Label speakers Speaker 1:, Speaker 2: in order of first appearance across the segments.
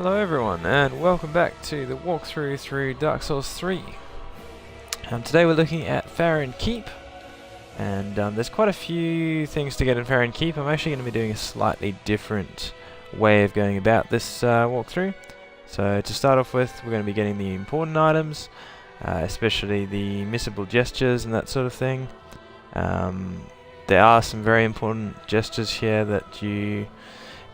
Speaker 1: Hello everyone, and welcome back to the walkthrough through Dark Souls 3. Today we're looking at Farron Keep, and there's quite a few things to get in Farron Keep. I'm actually going to be doing a slightly different way of going about this walkthrough. So to start off with, we're going to be getting the important items, especially the missable gestures and that sort of thing. There are some very important gestures here that you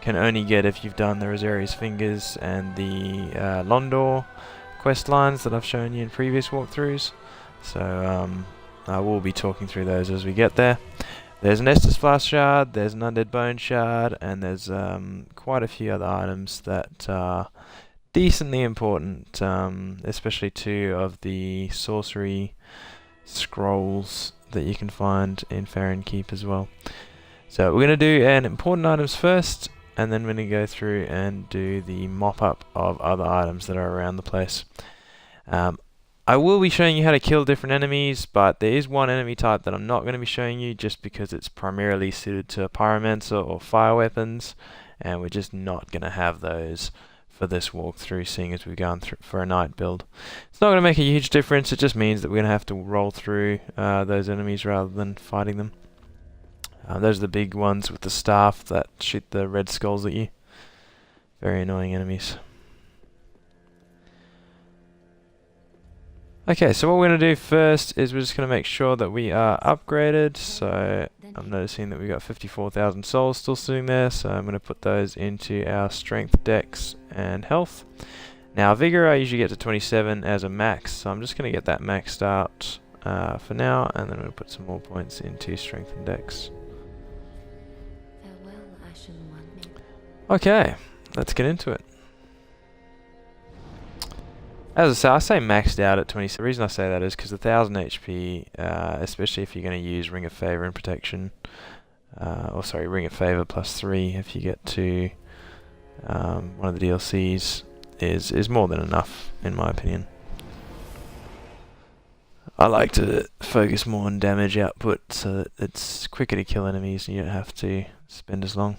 Speaker 1: can only get if you've done the Rosaria's Fingers and the Londor quest lines that I've shown you in previous walkthroughs. So I will be talking through those as we get there. There's an Estus Flask Shard, there's an Undead Bone Shard, and there's quite a few other items that are decently important, especially two of the sorcery scrolls that you can find in Farron Keep as well. So we're going to do an important items first, and then we're going to go through and do the mop-up of other items that are around the place. I will be showing you how to kill different enemies, but there is one enemy type that I'm not going to be showing you just because it's primarily suited to pyromancer or fire weapons, and we're just not going to have those for this walkthrough, seeing as we've gone through for a night build. It's not going to make a huge difference, it just means that we're going to have to roll through those enemies rather than fighting them. Those are the big ones with the staff that shoot the red skulls at you. Very annoying enemies. Okay, so what we're going to do first is we're just going to make sure that we are upgraded. So I'm noticing that we've got 54,000 souls still sitting there, so I'm going to put those into our strength, dex, and health. Now vigor I usually get to 27 as a max, so I'm just going to get that maxed out for now, and then I'm going to put some more points into strength and dex. Okay, let's get into it. As I say maxed out at 20. The reason I say that is because 1000 HP, especially if you're going to use Ring of Favor and Protection, Ring of Favor plus 3 if you get to one of the DLCs, is more than enough in my opinion. I like to focus more on damage output so that it's quicker to kill enemies and you don't have to spend as long.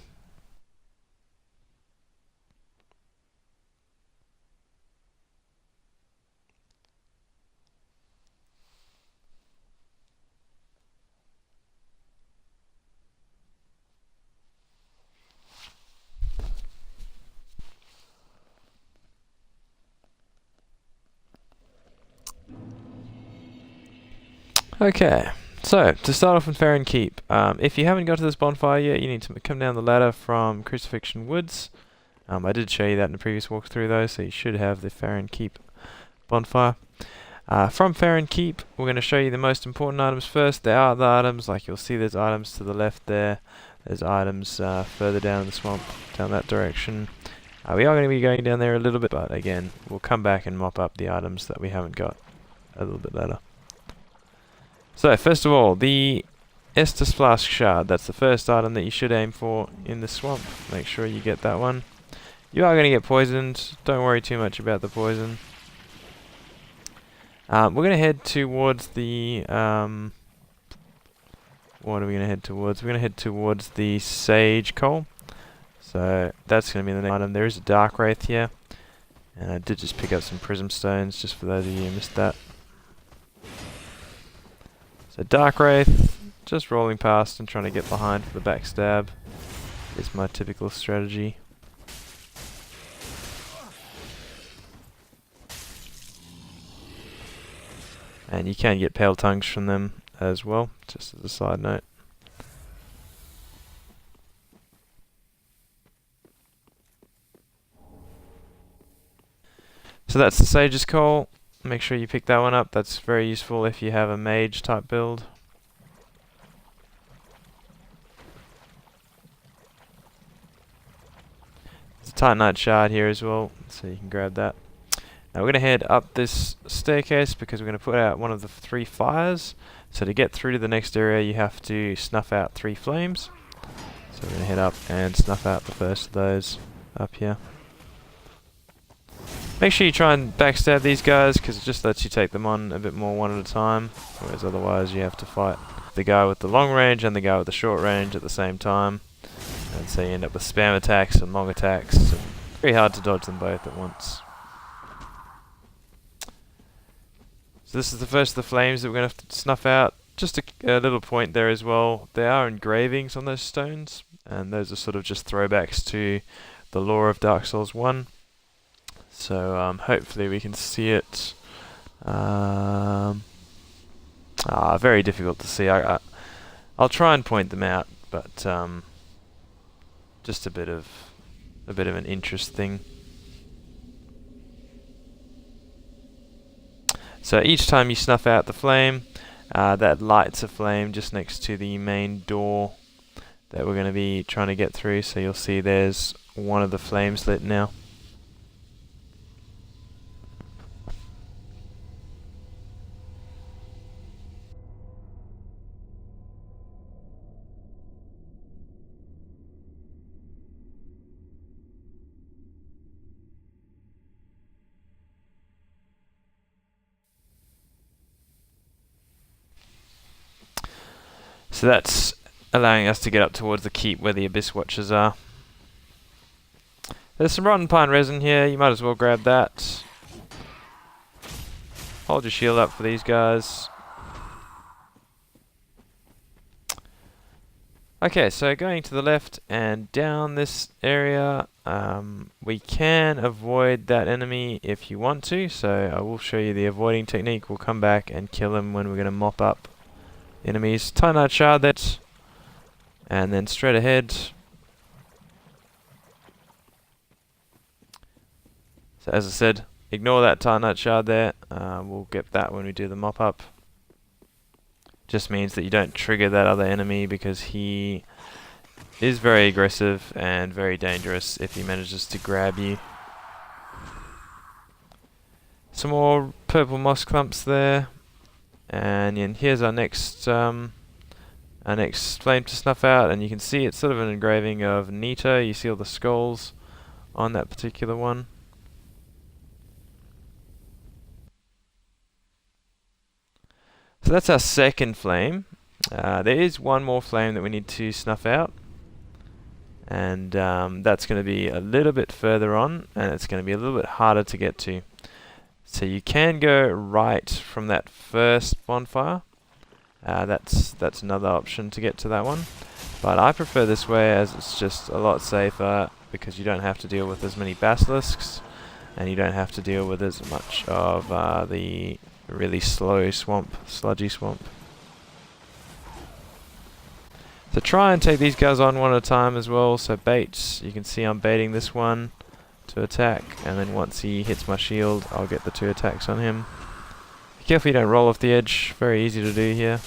Speaker 1: Okay, so to start off in Farron Keep, if you haven't got to this bonfire yet, you need to come down the ladder from Crucifixion Woods. I did show you that in the previous walkthrough though, so you should have the Farron Keep bonfire. From Farron Keep, we're going to show you the most important items first. There are other items, like you'll see there's items to the left there. There's items further down in the swamp, down that direction. We are going to be going down there a little bit, but again, we'll come back and mop up the items that we haven't got a little bit later. So first of all, the Estus Flask Shard, that's the first item that you should aim for in the swamp. Make sure you get that one. You are going to get poisoned, don't worry too much about the poison. We're going to head towards the... what are we going to head towards? We're going to head towards the Sage Coal. So that's going to be the next item. There is a Dark Wraith here. And I did just pick up some Prism Stones, just for those of you who missed that. So Dark Wraith, just rolling past and trying to get behind for the backstab is my typical strategy. And you can get pale tongues from them as well, just as a side note. So that's the Sage's Call. Make sure you pick that one up, that's very useful if you have a mage type build. There's a Titanite Shard here as well, so you can grab that. Now we're going to head up this staircase because we're going to put out one of the 3 fires. So to get through to the next area you have to snuff out 3 flames. So we're going to head up and snuff out the first of those up here. Make sure you try and backstab these guys because it just lets you take them on a bit more one at a time, whereas otherwise you have to fight the guy with the long range and the guy with the short range at the same time, and so you end up with spam attacks and long attacks and Very hard to dodge them both at once. So this is the first of the flames that we're going to have to snuff out. Just a little point there as well. There are engravings on those stones, and those are sort of just throwbacks to the lore of Dark Souls 1. So hopefully we can see it. Very difficult to see. I'll try and point them out, but just a bit of an interest thing. So each time you snuff out the flame, that lights a flame just next to the main door that we're going to be trying to get through. So you'll see there's one of the flames lit now. So that's allowing us to get up towards the keep where the Abyss Watchers are. There's some rotten pine resin here, you might as well grab that. Hold your shield up for these guys. Okay, so going to the left and down this area, we can avoid that enemy if you want to, so I will show you the avoiding technique. We'll come back and kill him when we're going to mop up enemies. Titanite shard that, and then straight ahead. So as I said, ignore that Titanite shard there. We'll get that when we do the mop up. Just means that you don't trigger that other enemy because he is very aggressive and very dangerous if he manages to grab you. Some more purple moss clumps there. And here's our next flame to snuff out, and you can see it's sort of an engraving of Nita. You see all the skulls on that particular one. So that's our second flame. There is one more flame that we need to snuff out, and that's going to be a little bit further on, and it's going to be a little bit harder to get to. So you can go right from that first bonfire. That's another option to get to that one. But I prefer this way as it's just a lot safer because you don't have to deal with as many basilisks and you don't have to deal with as much of the really slow swamp, sludgy swamp. So try and take these guys on one at a time as well. So baits, you can see I'm baiting this one to attack, and then once he hits my shield I'll get the 2 attacks on him. Be careful you don't roll off the edge, very easy to do here.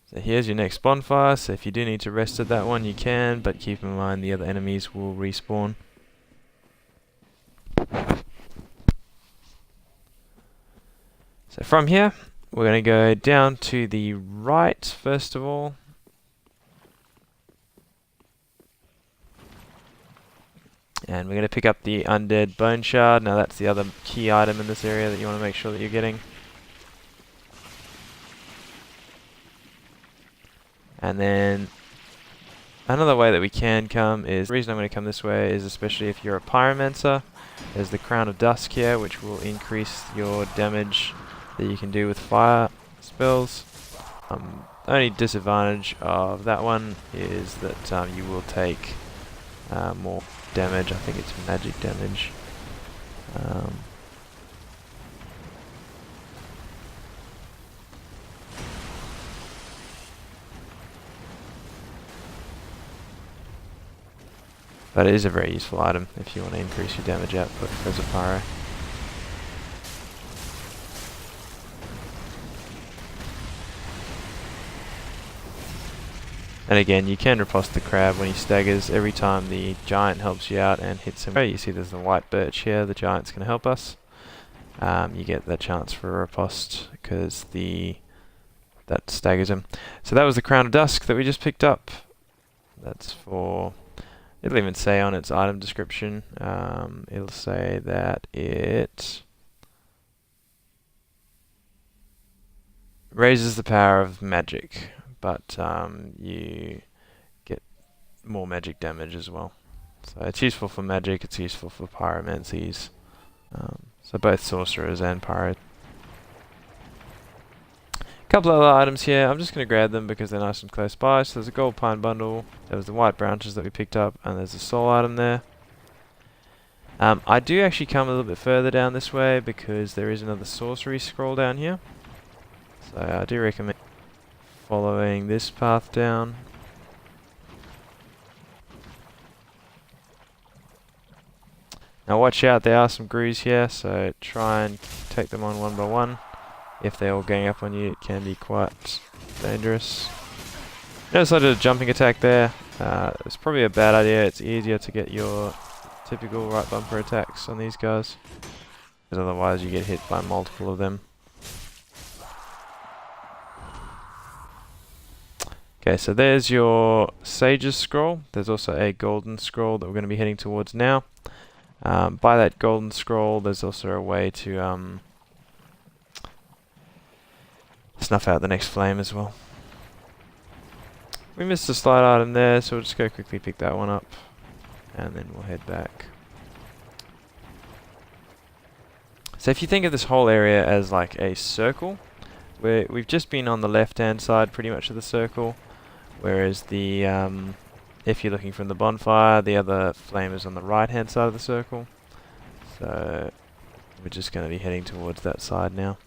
Speaker 1: So here's your next bonfire, so if you do need to rest at that one you can, but keep in mind the other enemies will respawn. So from here we're going to go down to the right first of all. And we're going to pick up the undead bone shard. Now that's the other key item in this area that you want to make sure that you're getting. And then another way that we can come is, the reason I'm going to come this way is especially if you're a pyromancer. There's the Crown of Dusk here, which will increase your damage that you can do with fire spells. The only disadvantage of that one is that you will take more damage. I think it's magic damage. But it is a very useful item if you want to increase your damage output as a pyro. And again, you can riposte the crab when he staggers every time the giant helps you out and hits him. You see there's the white birch here, the giant's going to help us. You get that chance for a riposte because that staggers him. So that was the Crown of Dusk that we just picked up. That's for, it'll even say on its item description, it'll say that it raises the power of magic but you get more magic damage as well. So it's useful for magic, it's useful for pyromancies. So both sorcerers and pyro. Couple other items here. I'm just going to grab them because they're nice and close by. So there's a gold pine bundle, there was the white branches that we picked up, and there's a soul item there. I do actually come a little bit further down this way because there is another sorcery scroll down here. So I do recommend following this path down. Now watch out, there are some grooves here, so try and take them on one by one. If they're all gang up on you, it can be quite dangerous. Notice I did a jumping attack there. It's probably a bad idea. It's easier to get your typical right bumper attacks on these guys, because otherwise you get hit by multiple of them. Okay, so there's your Sage's Scroll. There's also a Golden Scroll that we're going to be heading towards now. By that Golden Scroll, there's also a way to snuff out the next flame as well. We missed a slide item there, so we'll just go quickly pick that one up, and then we'll head back. So if you think of this whole area as like a circle, where we've just been on the left-hand side pretty much of the circle, whereas the if you're looking from the bonfire, the other flame is on the right-hand side of the circle. So we're just going to be heading towards that side now.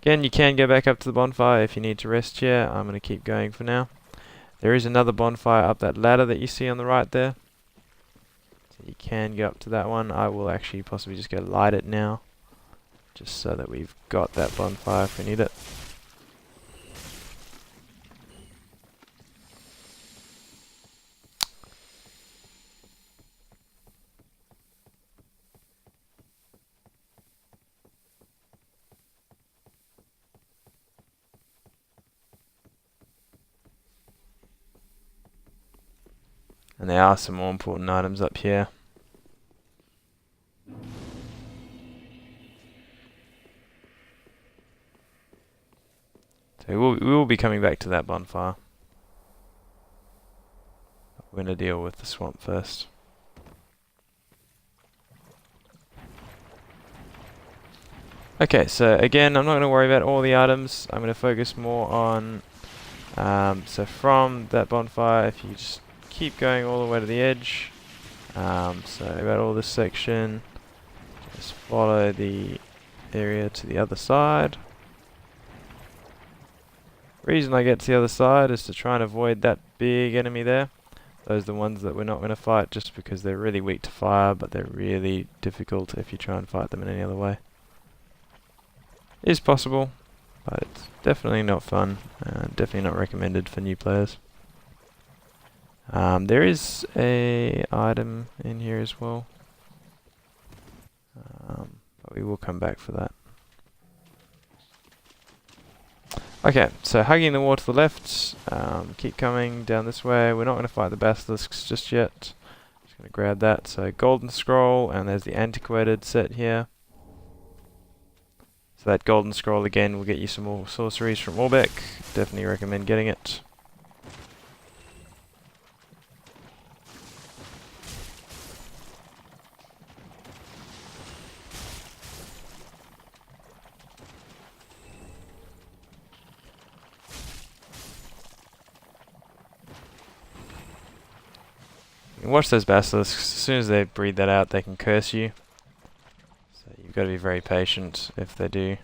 Speaker 1: Again, you can go back up to the bonfire if you need to rest here. I'm going to keep going for now. There is another bonfire up that ladder that you see on the right there. So you can go up to that one. I will actually possibly just go light it now, just so that we've got that bonfire if we need it. And there are some more important items up here. So we will be coming back to that bonfire. We're going to deal with the swamp first. Okay, so again, I'm not going to worry about all the items. I'm going to focus more on... so from that bonfire, if you just keep going all the way to the edge, so about all this section, just follow the area to the other side. Reason I get to the other side is to try and avoid that big enemy there. Those are the ones that we're not going to fight just because they're really weak to fire, but they're really difficult if you try and fight them in any other way. It is possible, but it's definitely not fun, definitely not recommended for new players. There is a item in here as well, but we will come back for that. Okay, so hugging the wall to the left, keep coming down this way. We're not going to fight the basilisks just yet. Just going to grab that. So golden scroll, and there's the antiquated set here. So that golden scroll again will get you some more sorceries from Orbeck. Definitely recommend getting it. Watch those basilisks. As soon as they breathe that out, they can curse you. So you've got to be very patient if they do.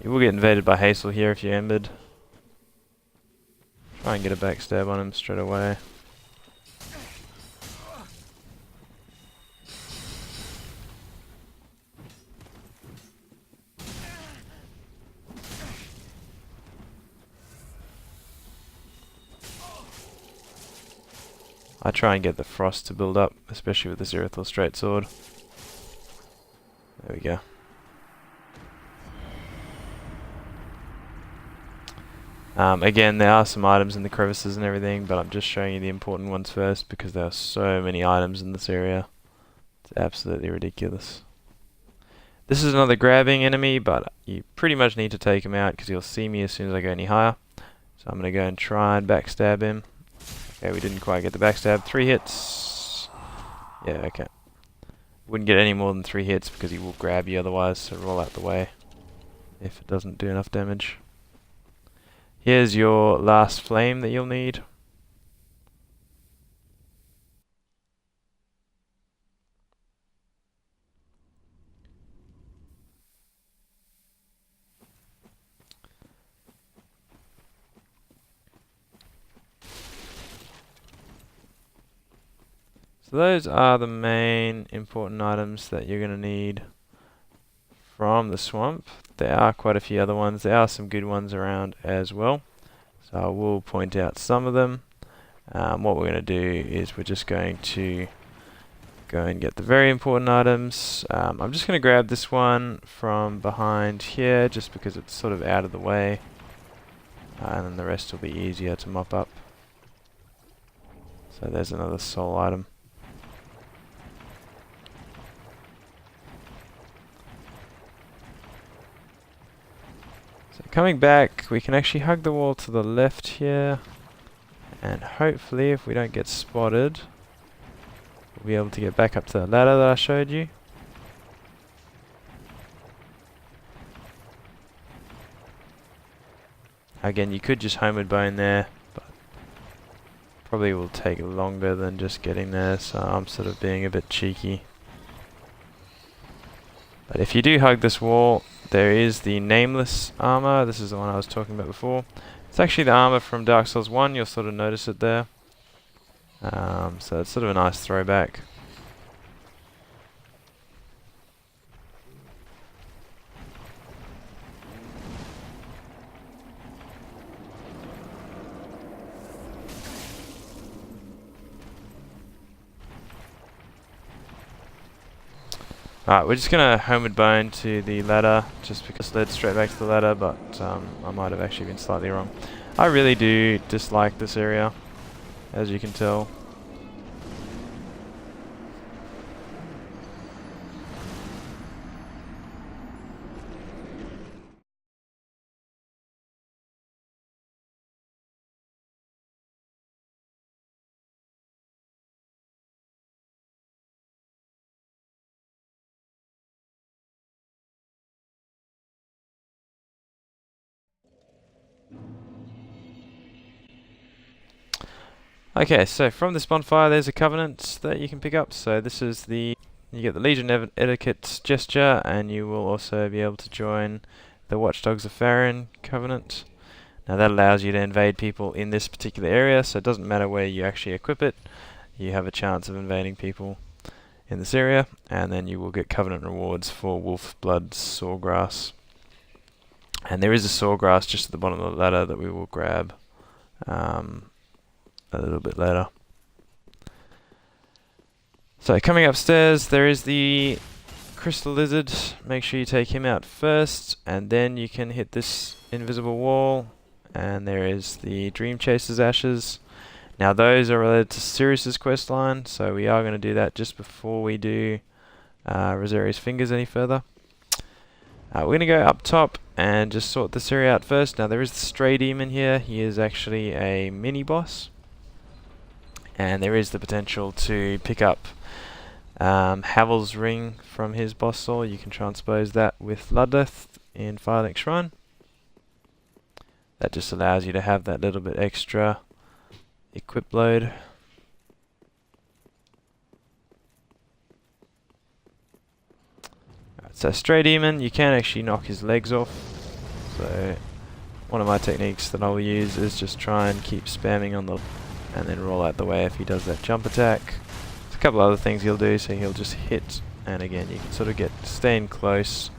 Speaker 1: You will get invaded by Hazel here if you're embered. Try and get a backstab on him straight away. I try and get the frost to build up, especially with the Zerathil straight sword. There we go. Again, there are some items in the crevices and everything, but I'm just showing you the important ones first because there are so many items in this area. It's absolutely ridiculous. This is another grabbing enemy, but you pretty much need to take him out because he'll see me as soon as I go any higher. So I'm going to go and try and backstab him. Okay, we didn't quite get the backstab. 3 hits. Yeah, okay. Wouldn't get any more than 3 hits because he will grab you otherwise, so roll out the way if it doesn't do enough damage. Here's your last flame that you'll need. So those are the main important items that you're going to need from the swamp. There are quite a few other ones. There are some good ones around as well. So I will point out some of them. What we're going to do is we're just going to go and get the very important items. I'm just going to grab this one from behind here just because it's sort of out of the way. And then the rest will be easier to mop up. So there's another soul item. So coming back, we can actually hug the wall to the left here, and hopefully if we don't get spotted, we'll be able to get back up to the ladder that I showed you. Again, you could just homeward bone there, but probably will take longer than just getting there, so I'm sort of being a bit cheeky. But if you do hug this wall, there is the nameless armor. This is the one I was talking about before. It's actually the armor from Dark Souls 1, you'll sort of notice it there. So it's sort of a nice throwback. Alright, we're just going to homeward bone to the ladder, just because it led straight back to the ladder, but I might have actually been slightly wrong. I really do dislike this area, as you can tell. Okay, so from this bonfire there's a covenant that you can pick up. So this is you get the Legion Etiquette gesture, and you will also be able to join the Watchdogs of Farron covenant. Now that allows you to invade people in this particular area, so it doesn't matter where you actually equip it, you have a chance of invading people in this area, and then you will get covenant rewards for wolf blood sawgrass. And there is a sawgrass just at the bottom of the ladder that we will grab a little bit later. So coming upstairs, there is the crystal lizard. Make sure you take him out first, and then you can hit this invisible wall. And there is the Dream Chaser's ashes. Now those are related to Sirius's questline, so we are going to do that just before we do Rosaria's fingers any further. We're going to go up top and just sort this area out first. Now there is the Stray Demon here. He is actually a mini boss, and there is the potential to pick up Havel's ring from his boss soul. You can transpose that with Ludleth in Firelink Shrine. That just allows you to have that little bit extra equip load. Right, so Stray Demon, you can actually knock his legs off. So one of my techniques that I will use is just try and keep spamming on the and then roll out the way if he does that jump attack. There's a couple other things he'll do, so he'll just hit, and again you can sort of stay in close,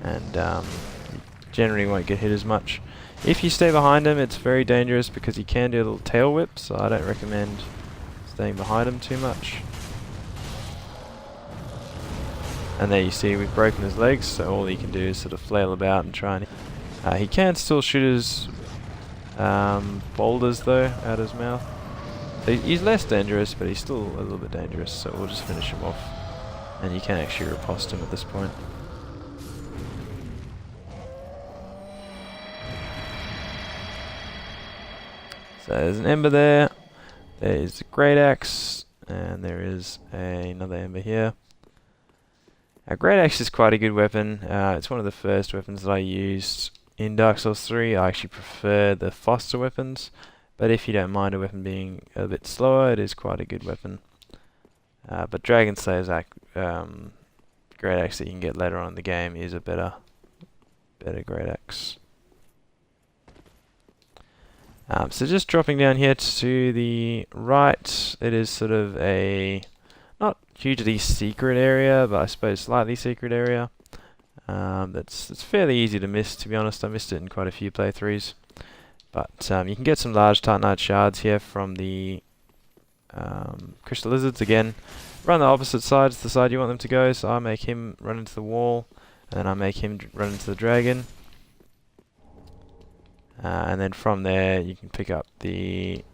Speaker 1: and you generally won't get hit as much. If you stay behind him, it's very dangerous because he can do a little tail whip, so I don't recommend staying behind him too much. And there you see we've broken his legs, so all he can do is sort of flail about and try and... he can still shoot his boulders though out his mouth. So he's less dangerous, but he's still a little bit dangerous, so we'll just finish him off. And you can actually riposte him at this point. So there's an ember there, there's a great axe, and there is another ember here. A great axe is quite a good weapon. It's one of the first weapons that I used in Dark Souls 3. I actually prefer the faster weapons, but if you don't mind a weapon being a bit slower, it is quite a good weapon. But Dragon Slayer's great axe that you can get later on in the game is a better great axe. So just dropping down here to the right, it is sort of a not hugely secret area, but I suppose slightly secret area. That's fairly easy to miss, to be honest. I missed it in quite a few playthroughs. But you can get some large Titanite shards here from the crystal lizards again. Run the opposite side to the side you want them to go, so I make him run into the wall, and then I make him run into the dragon. And then from there you can pick up the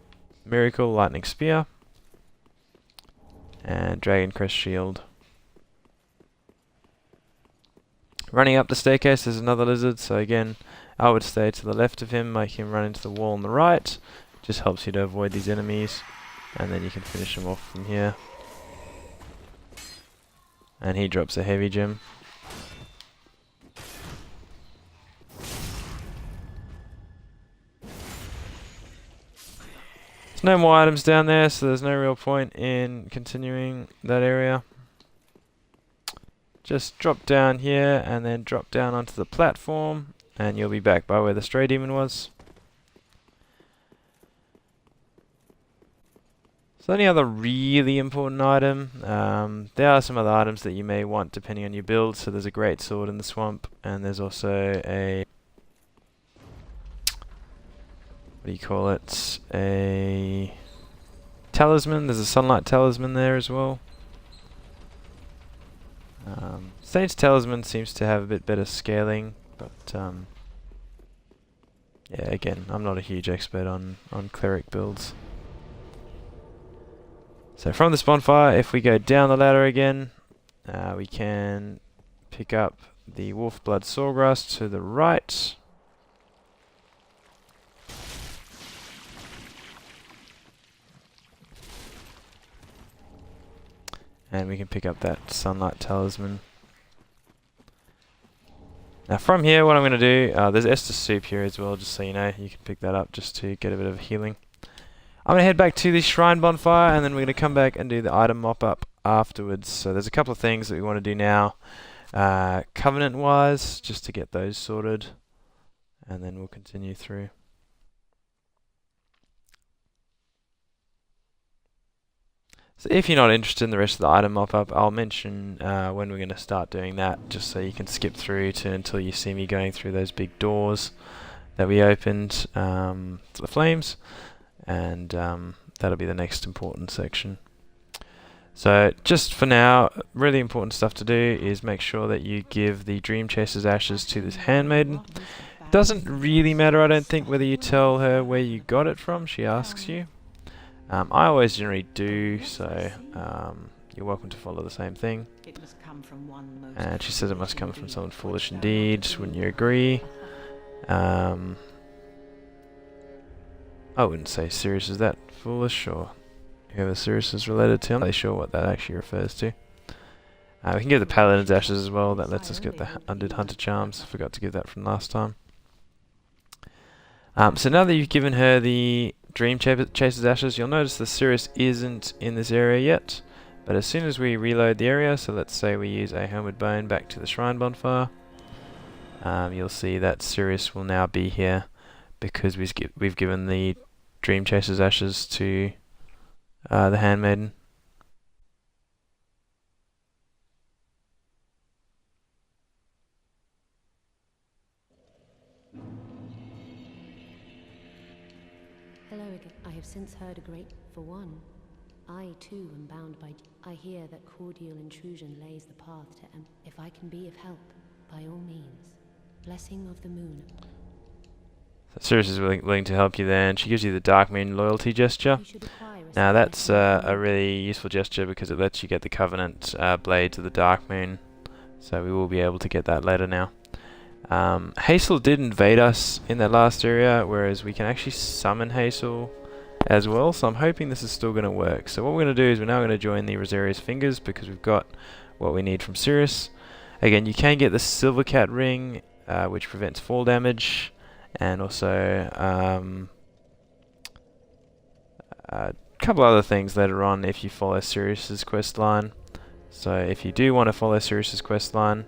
Speaker 1: Miracle Lightning Spear and Dragon Crest Shield. Running up the staircase there's another lizard, so again I would stay to the left of him, make him run into the wall on the right. Just helps you to avoid these enemies, and then you can finish him off from here. And he drops a heavy gem. There's no more items down there, so there's no real point in continuing that area. Just drop down here and then drop down onto the platform, and you'll be back by where the stray demon was. So the only other really important item, there are some other items that you may want depending on your build. So there's a great sword in the swamp, and there's also a, what do you call it, a talisman. There's a sunlight talisman there as well. Saint's talisman seems to have a bit better scaling, but yeah, again, I'm not a huge expert on cleric builds. So from this bonfire, if we go down the ladder again, we can pick up the Wolfblood Sawgrass to the right. And we can pick up that Sunlight Talisman. Now from here, what I'm going to do, there's Estus Soup here as well, just so you know. You can pick that up just to get a bit of healing. I'm going to head back to the Shrine Bonfire, and then we're going to come back and do the item mop-up afterwards. So there's a couple of things that we want to do now, Covenant-wise, just to get those sorted. And then we'll continue through. So if you're not interested in the rest of the item mop-up, I'll mention when we're going to start doing that, just so you can skip through to until you see me going through those big doors that we opened to the flames, and that'll be the next important section. So just for now, really important stuff to do is make sure that you give the Dream Chaser's ashes to this handmaiden. It doesn't really matter, I don't think, whether you tell her where you got it from. She asks you. I always generally do, so you're welcome to follow the same thing. And she says it must come from someone foolish indeed. Wouldn't you agree? I wouldn't say Sirius is that foolish, or whoever Sirius is related to. I'm not really sure what that actually refers to. We can give the Paladin's ashes as well. That lets us get the Undead Hunter charms. Forgot to give that from last time. So now that you've given her the Dream Chaser's ashes, you'll notice the Sirius isn't in this area yet, but as soon as we reload the area, so let's say we use a Homeward Bone back to the Shrine Bonfire, you'll see that Sirius will now be here because we've given the Dream Chaser's ashes to the handmaiden.
Speaker 2: Hello again. I have since heard a great... For one, I too am bound by... I hear that cordial intrusion lays the path to... If I can be of help, by all means. Blessing of the moon.
Speaker 1: So Sirius is willing to help you there, and she gives you the Dark Moon loyalty gesture.
Speaker 2: You should acquire a
Speaker 1: Now that's
Speaker 2: supply
Speaker 1: a really useful gesture because it lets you get the Covenant blade to the Dark Moon. So we will be able to get that later now. Hazel did invade us in that last area, whereas we can actually summon Hazel as well, so I'm hoping this is still going to work. So what we're going to do is we're now going to join the Rosaria's Fingers because we've got what we need from Sirius. Again, you can get the Silver Cat ring, which prevents fall damage, and also a couple other things later on if you follow Sirius's quest line. So if you do want to follow Sirius's quest line,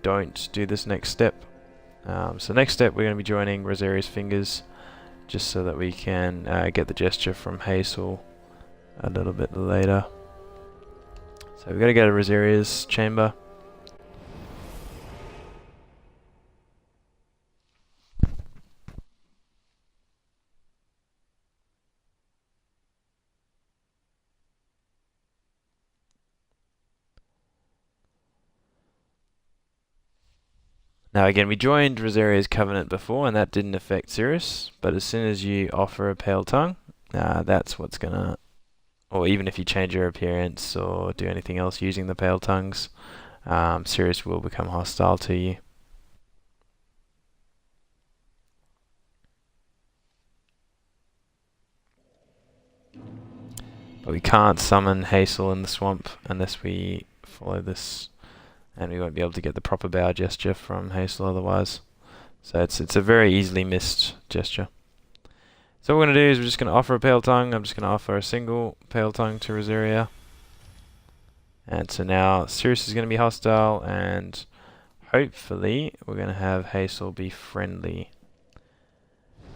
Speaker 1: don't do this next step. So next step we're going to be joining Rosaria's Fingers, just so that we can get the gesture from Hazel a little bit later. So we've got to go to Rosaria's chamber. Now again, we joined Rosaria's Covenant before, and that didn't affect Sirius, but as soon as you offer a Pale Tongue, that's what's gonna, or even if you change your appearance or do anything else using the Pale Tongues, Sirius will become hostile to you. But we can't summon Hazel in the swamp unless we follow this, and we won't be able to get the proper bow gesture from Hazel otherwise. So it's a very easily missed gesture. So what we're going to do is we're just going to offer a Pale Tongue. I'm just going to offer a single Pale Tongue to Rosaria. And so now Sirius is going to be hostile, and hopefully we're going to have Hazel be friendly.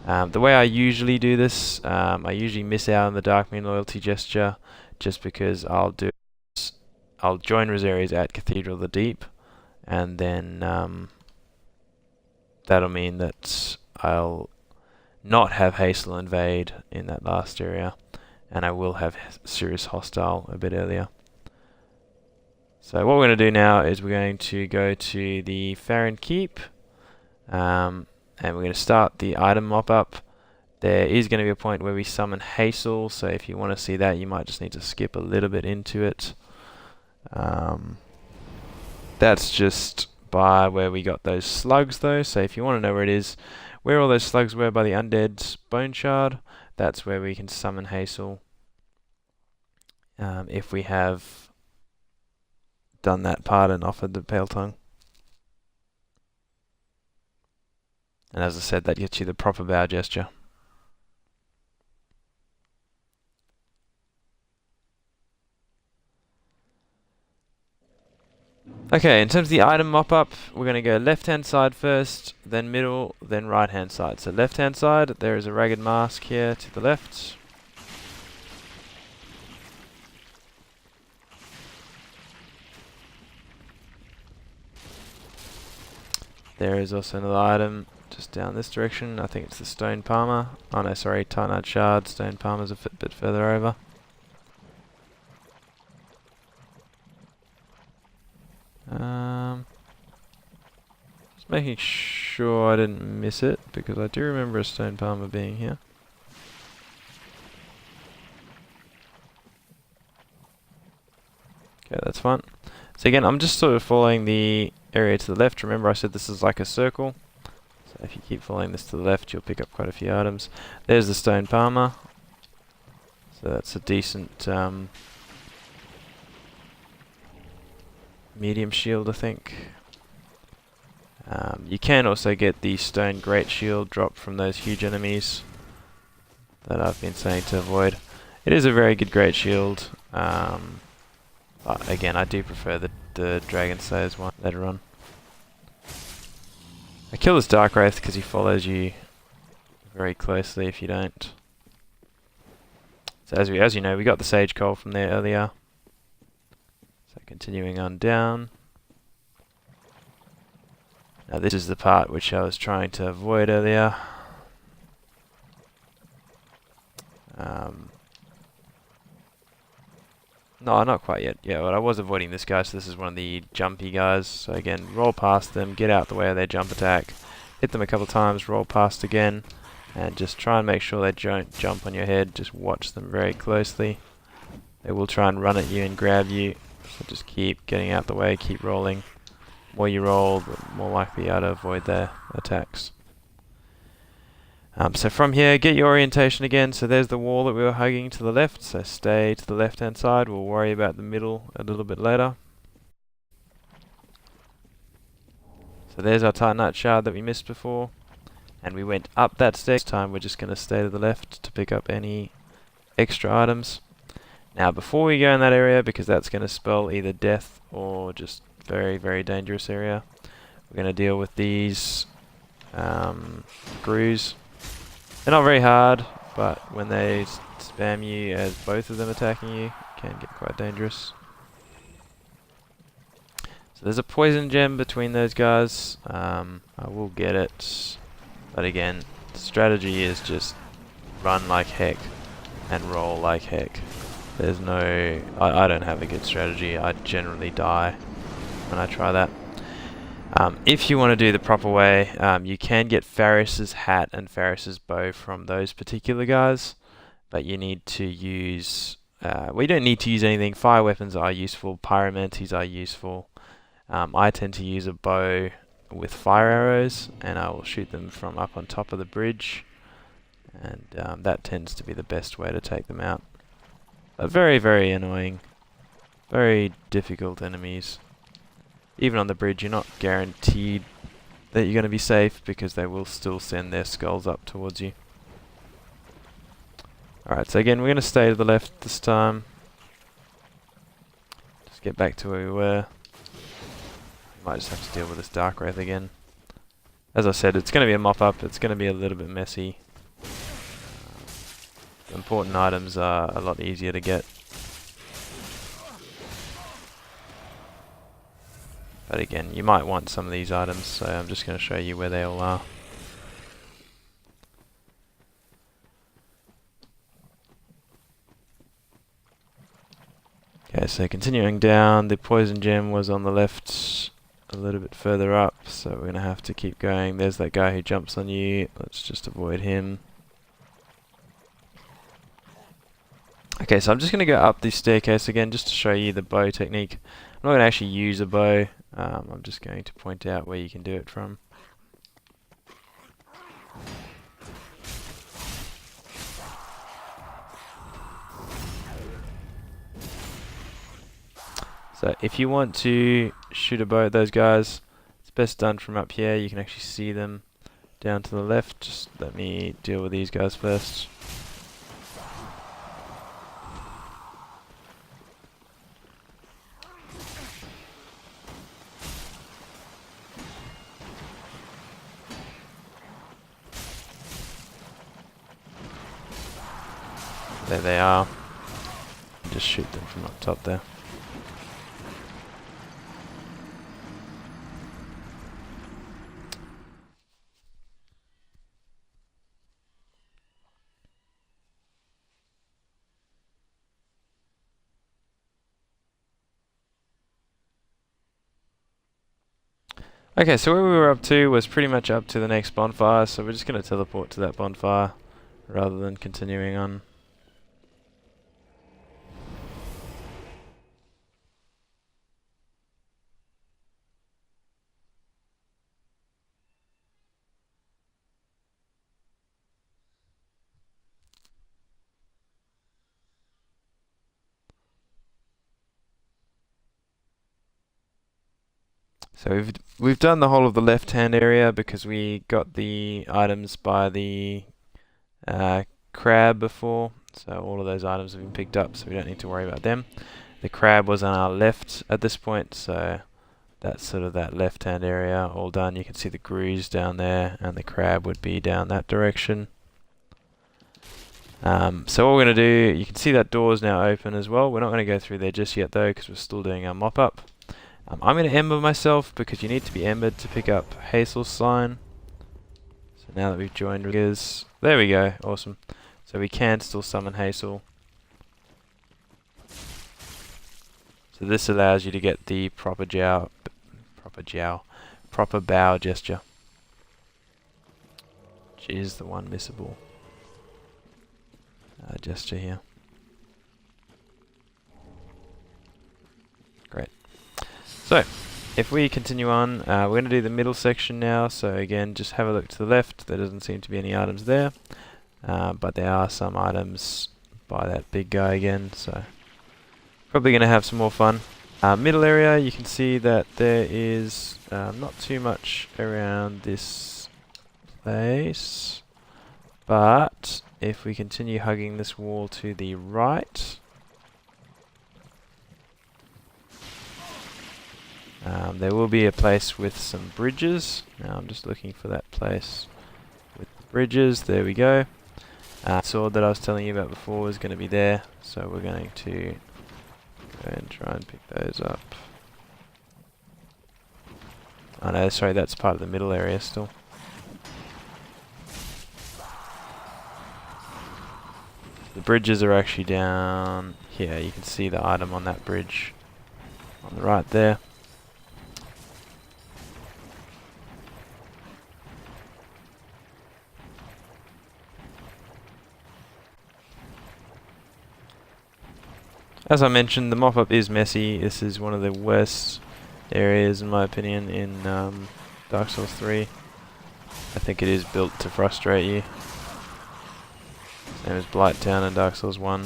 Speaker 1: The way I usually do this, I usually miss out on the Dark Moon loyalty gesture, just because I'll join Rosaria's at Cathedral of the Deep, and then that'll mean that I'll not have Hazel invade in that last area, and I will have Sirius hostile a bit earlier. So what we're going to do now is we're going to go to the Farron Keep, and we're going to start the item mop-up. There is going to be a point where we summon Hazel, so if you want to see that, you might just need to skip a little bit into it. That's just by where we got those slugs though, so if you want to know where it is, where all those slugs were by the undead bone shard, that's where we can summon Hazel, if we have done that part and offered the Pale Tongue. And as I said, that gets you the proper bow gesture. Okay, in terms of the item mop-up, we're going to go left-hand side first, then middle, then right-hand side. So left-hand side, there is a ragged mask here to the left. There is also another item just down this direction. I think it's the stone palmer. Oh no, sorry, Tarnard shard. Stone palmer's a bit further over. Just making sure I didn't miss it, because I do remember a stone palmer being here. Okay, that's fine. So again, I'm just sort of following the area to the left. Remember I said this is like a circle. So if you keep following this to the left, you'll pick up quite a few items. There's the stone palmer. So that's a decent medium shield, I think. You can also get the stone great shield drop from those huge enemies that I've been saying to avoid. It is a very good great shield. But again, I do prefer the Dragon Slayer's one later on. I kill this Dark Wraith because he follows you very closely if you don't. So as you know, we got the Sage Coal from there earlier. So continuing on down. Now this is the part which I was trying to avoid earlier. No, not quite yet. Yeah, well, I was avoiding this guy, so this is one of the jumpy guys. So again, roll past them, get out the way of their jump attack, hit them a couple times, roll past again, and just try and make sure they don't jump on your head. Just watch them very closely. They will try and run at you and grab you, so just keep getting out the way, keep rolling. The more you roll, the more likely you are to avoid their attacks. So from here, get your orientation again. So there's the wall that we were hugging to the left, so stay to the left hand side. We'll worry about the middle a little bit later. So there's our Titanite shard that we missed before, and we went up that stair. This time we're just going to stay to the left to pick up any extra items. Now before we go in that area, because that's going to spell either death or just very, very dangerous area, we're going to deal with these grooves. They're not very hard, but when they spam you as both of them attacking you, it can get quite dangerous. So there's a poison gem between those guys. I will get it, but again, strategy is just run like heck and roll like heck. There's no... I don't have a good strategy. I generally die when I try that. If you want to do the proper way, you can get Faris's hat and Faris's bow from those particular guys, but you need to use... well, you don't need to use anything. Fire weapons are useful, pyromancies are useful. I tend to use a bow with fire arrows, and I will shoot them from up on top of the bridge, and that tends to be the best way to take them out. But very, very annoying. Very difficult enemies. Even on the bridge, you're not guaranteed that you're going to be safe, because they will still send their skulls up towards you. Alright, so again, we're going to stay to the left this time. Just get back to where we were. Might just have to deal with this Dark Wraith again. As I said, it's going to be a mop-up. It's going to be a little bit messy. Important items are a lot easier to get. But again, you might want some of these items, so I'm just going to show you where they all are. Okay, so continuing down, the poison gem was on the left a little bit further up, so we're going to have to keep going. There's that guy who jumps on you. Let's just avoid him. Okay, so I'm just going to go up this staircase again just to show you the bow technique. I'm not going to actually use a bow. I'm just going to point out where you can do it from. So if you want to shoot a bow at those guys, it's best done from up here. You can actually see them down to the left. Just let me deal with these guys first. There they are. Just shoot them from up top there. Okay, so where we were up to was pretty much up to the next bonfire, so we're just going to teleport to that bonfire rather than continuing on. So we've done the whole of the left-hand area because we got the items by the crab before. So all of those items have been picked up, so we don't need to worry about them. The crab was on our left at this point, so that's sort of that left-hand area all done. You can see the grooves down there, and the crab would be down that direction. So what we're going to do, you can see that door is now open as well. We're not going to go through there just yet though, because we're still doing our mop-up. I'm going to ember myself because you need to be embered to pick up Hazel's sign. So now that we've joined riggers, there we go, awesome. So we can still summon Hazel. So this allows you to get the proper bow gesture. which is the one missable gesture here. Great. So, if we continue on, we're going to do the middle section now. So again, just have a look to the left. There doesn't seem to be any items there, but there are some items by that big guy again. So probably going to have some more fun. Middle area, you can see that there is not too much around this place, but if we continue hugging this wall to the right, there will be a place with some bridges. Now I'm just looking for that place with the bridges. There we go. Sword that I was telling you about before was going to be there, so we're going to go and try and pick those up. Oh no, sorry, that's part of the middle area still. The bridges are actually down here. You can see the item on that bridge on the right there. As I mentioned, the mop-up is messy. This is one of the worst areas, in my opinion, in Dark Souls 3. I think it is built to frustrate you. Same as Blighttown and Dark Souls 1.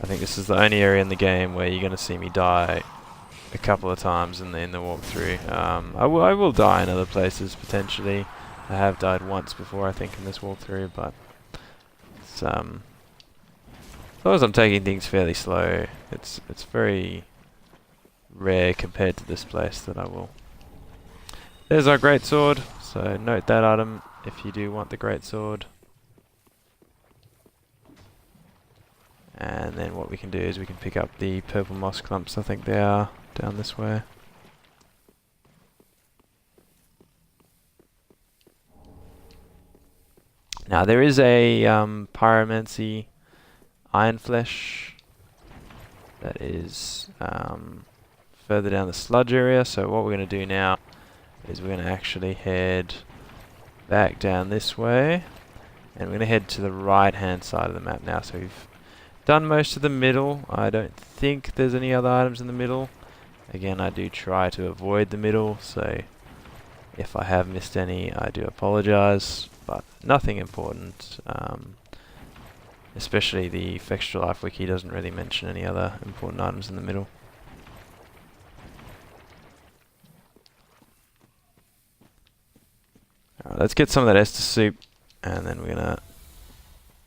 Speaker 1: I think this is the only area in the game where you're going to see me die a couple of times in the walkthrough. I will die in other places potentially. I have died once before, I think, in this walkthrough, but it's as long as I'm taking things fairly slow, it's very rare compared to this place that I will. There's our greatsword, so note that item if you do want the greatsword. And then what we can do is we can pick up the purple moss clumps. I think they are down this way. Now there is a pyromancy iron flesh that is further down the sludge area. So what we're going to do now is we're going to actually head back down this way, and we're going to head to the right hand side of the map now. So we've done most of the middle. I don't think there's any other items in the middle. Again, I do try to avoid the middle, so if I have missed any, I do apologize, but nothing important. Especially the Extra Life Wiki doesn't really mention any other important items in the middle. Alright, let's get some of that Estus soup, and then we're gonna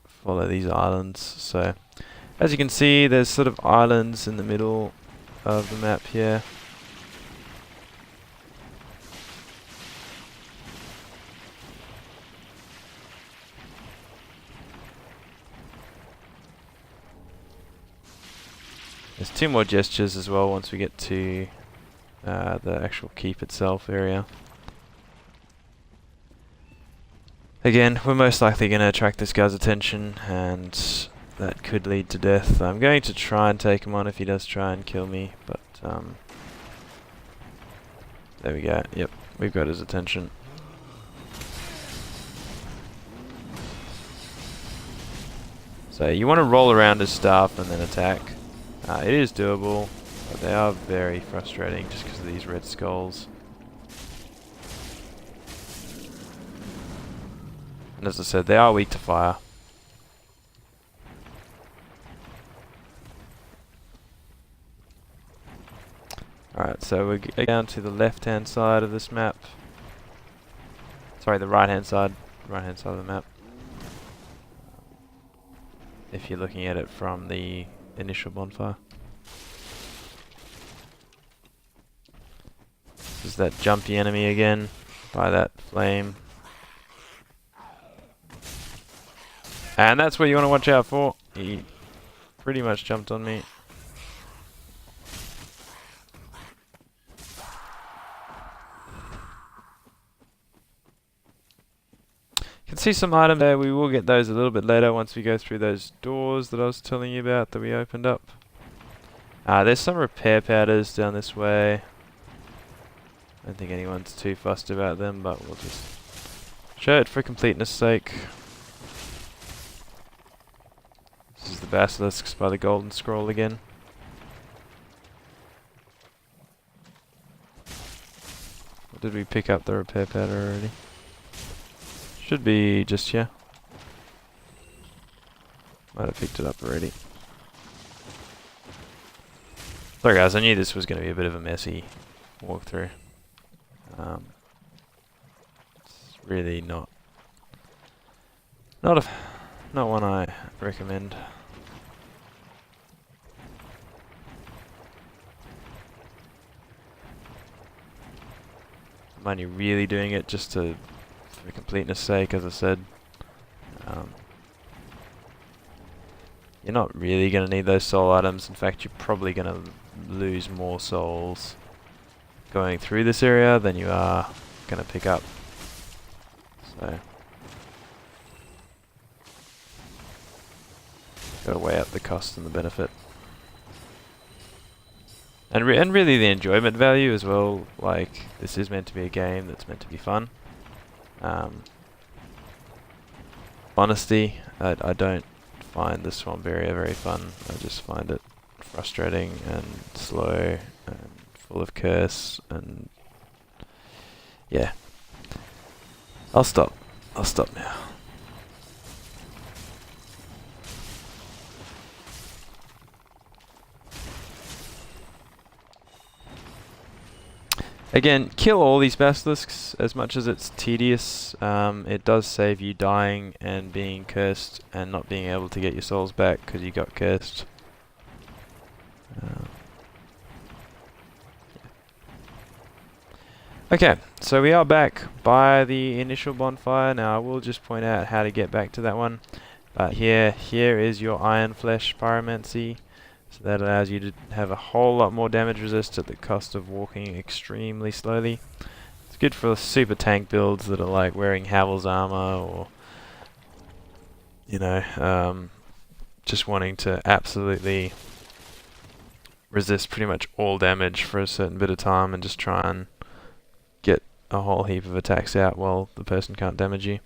Speaker 1: follow these islands. So, as you can see, there's sort of islands in the middle of the map here. There's two more gestures as well once we get to the actual keep itself area. Again, we're most likely going to attract this guy's attention, and that could lead to death. I'm going to try and take him on if he does try and kill me, but there we go. Yep, we've got his attention. So you want to roll around his staff and then attack. It is doable, but they are very frustrating just because of these red skulls. And as I said, they are weak to fire. Alright, so we're going down to the left-hand side of this map. Sorry, the right-hand side. Right-hand side of the map. If you're looking at it from the initial bonfire. This is that jumpy enemy again by that flame. And that's what you want to watch out for. He pretty much jumped on me. can see some items there. We will get those a little bit later once we go through those doors that I was telling you about that we opened up. There's some repair powders down this way. I don't think anyone's too fussed about them, but we'll just show it for completeness sake. This is the basilisks by the golden scroll again. Or did we pick up the repair powder already? Should be just here. Might have picked it up already. Sorry guys, I knew this was going to be a bit of a messy walkthrough. It's really not one I recommend. I'm only really doing it just for completeness sake, as I said. You're not really going to need those soul items. In fact, you're probably going to lose more souls going through this area than you are going to pick up. So, gotta weigh up the cost and the benefit. And really the enjoyment value as well. Like, this is meant to be a game that's meant to be fun. Honesty, I don't find the swamp area very fun. I just find it frustrating and slow and full of curse, and yeah. I'll stop now. Again, kill all these basilisks as much as it's tedious. It does save you dying and being cursed and not being able to get your souls back because you got cursed. Okay, so we are back by the initial bonfire. Now I will just point out how to get back to that one. But here is your iron flesh pyromancy. So that allows you to have a whole lot more damage resist at the cost of walking extremely slowly. It's good for super tank builds that are like wearing Havel's armor, or you know, just wanting to absolutely resist pretty much all damage for a certain bit of time and just try and get a whole heap of attacks out while the person can't damage you.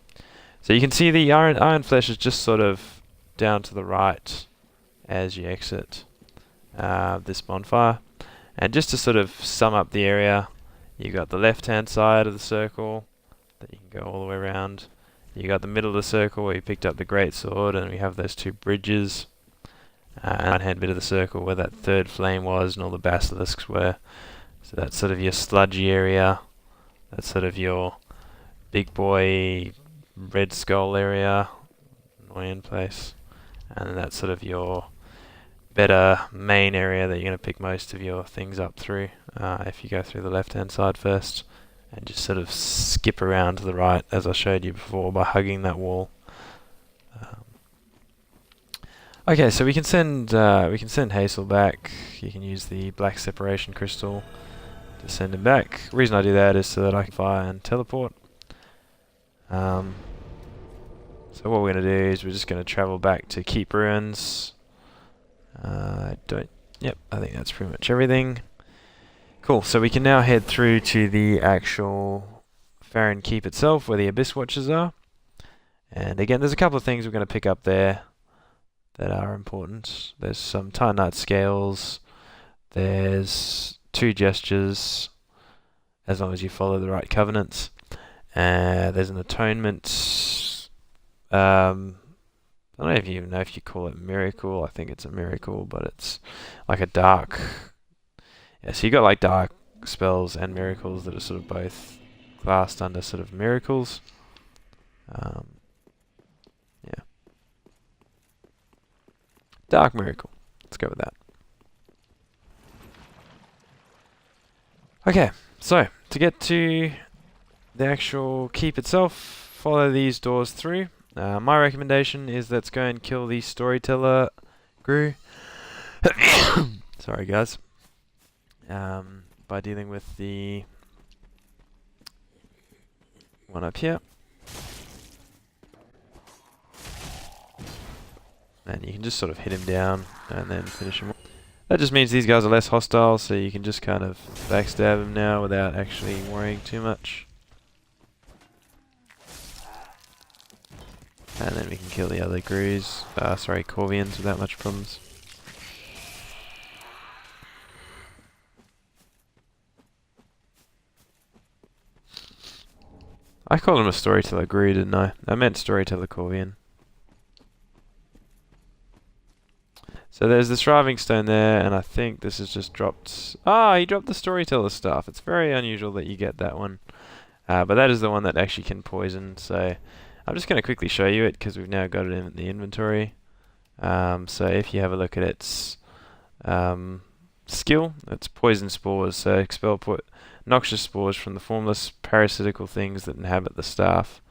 Speaker 1: So you can see the iron flesh is just sort of down to the right as you exit this bonfire. And just to sort of sum up the area, you got the left hand side of the circle that you can go all the way around. You got the middle of the circle where you picked up the great sword, and we have those two bridges. And the right hand bit of the circle where that third flame was and all the basilisks were. So that's sort of your sludgy area. That's sort of your big boy red skull area, annoying place. And then that's sort of your better main area that you're going to pick most of your things up through if you go through the left hand side first and just sort of skip around to the right as I showed you before by hugging that wall. Okay, so we can send Hazel back. You can use the black separation crystal to send him back. The reason I do that is so that I can fire and teleport. So what we're going to do is we're just going to travel back to Keep Ruins. Yep, I think that's pretty much everything. Cool, so we can now head through to the actual Farron Keep itself, where the Abyss Watchers are. And again, there's a couple of things we're going to pick up there that are important. There's some Titanite scales. There's 2 gestures, as long as you follow the right covenants. There's an atonement. I don't even know if you call it miracle. I think it's a miracle, but it's like a dark. Yeah, so you got like dark spells and miracles that are sort of both classed under sort of miracles. Yeah. Dark miracle. Let's go with that. Okay, so to get to the actual keep itself, follow these doors through. My recommendation is let's go and kill the storyteller Gru. Sorry guys. By dealing with the one up here. and you can just sort of hit him down and then finish him off. That just means these guys are less hostile, so you can just kind of backstab him now without actually worrying too much. And then we can kill the other Corvians without much problems. I called him a storyteller Grue, didn't I? I meant storyteller Corvian. So there's the Shriving Stone there, and I think this has just dropped... Ah, he dropped the storyteller staff. It's very unusual that you get that one. But that is the one that actually can poison, so... I'm just going to quickly show you it, because we've now got it in the inventory. So if you have a look at its skill, it's Poison Spores, so expel noxious spores from the formless parasitical things that inhabit the staff.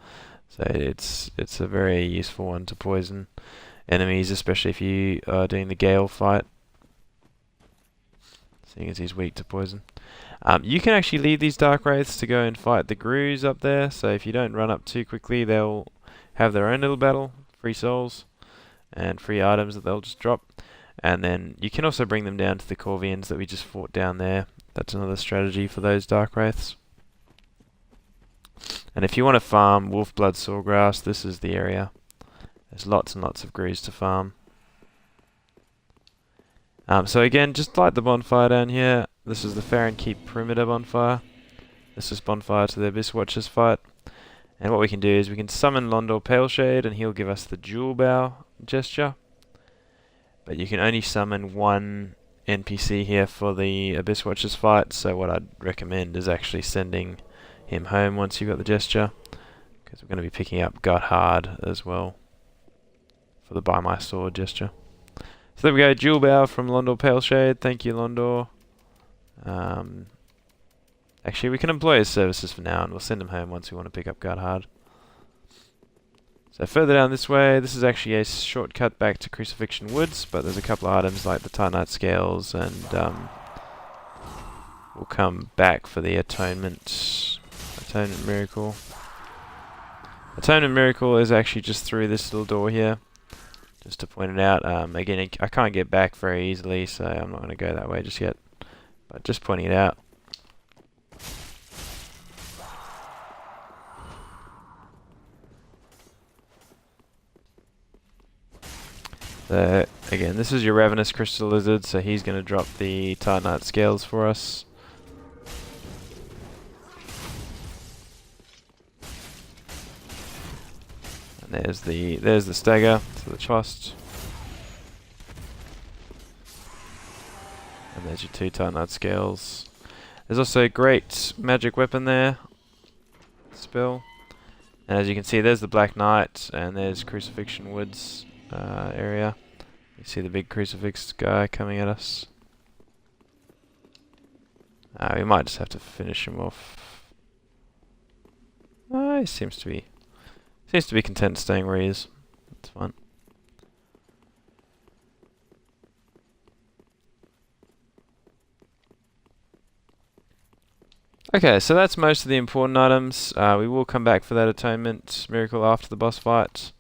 Speaker 1: So it's a very useful one to poison enemies, especially if you are doing the Gale fight, seeing as he's weak to poison. You can actually leave these Dark Wraiths to go and fight the Grues up there, so if you don't run up too quickly, they'll have their own little battle, free souls, and free items that they'll just drop. And then you can also bring them down to the Corvians that we just fought down there. That's another strategy for those Dark Wraiths. And if you want to farm Wolfblood Sawgrass, this is the area. There's lots and lots of Grues to farm. So again, just light the bonfire down here. This is the Farron Keep perimeter bonfire. This is bonfire to the Abyss Watchers fight. And what we can do is we can summon Londor Paleshade, and he'll give us the Jewel Bow gesture. But you can only summon one NPC here for the Abyss Watchers fight, so what I'd recommend is actually sending him home once you've got the gesture, because we're going to be picking up Gotthard as well for the Buy My Sword gesture. So there we go, Jewel Bow from Londor Paleshade. Thank you, Londor. Actually, we can employ his services for now, and we'll send him home once we want to pick up Gotthard. So further down this way, this is actually a shortcut back to Crucifixion Woods, but there's a couple of items like the Titanite Scales, and we'll come back for the Atonement Miracle. Atonement Miracle is actually just through this little door here, just to point it out. Again, I can't get back very easily, so I'm not going to go that way just yet, but just pointing it out. So again, this is your Ravenous Crystal Lizard, so he's going to drop the Titanite Scales for us. And there's the stagger to the chest. And there's your two Titanite Scales. There's also a great magic weapon there, spell. And as you can see, there's the Black Knight, and there's Crucifixion Woods area. You see the big crucifix guy coming at us. We might just have to finish him off. He seems to be content staying where he is. That's fine. Okay, so that's most of the important items. We will come back for that Atonement Miracle after the boss fight.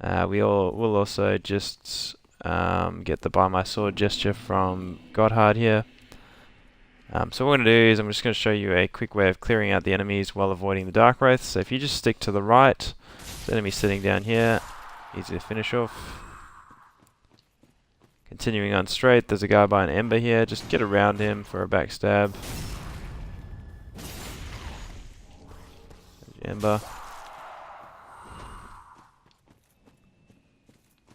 Speaker 1: We'll also just get the Buy My Sword gesture from Gotthard here. So what I'm going to do is I'm just going to show you a quick way of clearing out the enemies while avoiding the Dark Wraiths. So if you just stick to the right, the enemy sitting down here, easy to finish off. Continuing on straight, there's a guy by an Ember here, just get around him for a backstab. There's your Ember.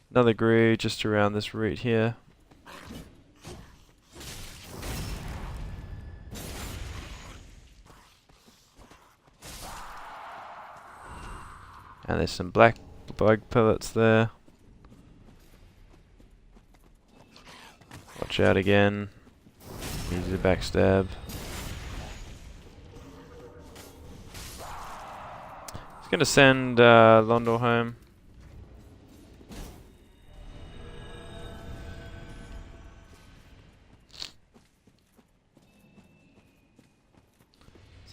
Speaker 1: Another Grue just around this route here. And there's some black bug pellets there. Watch out again. Easy to backstab. It's going to send Londor home.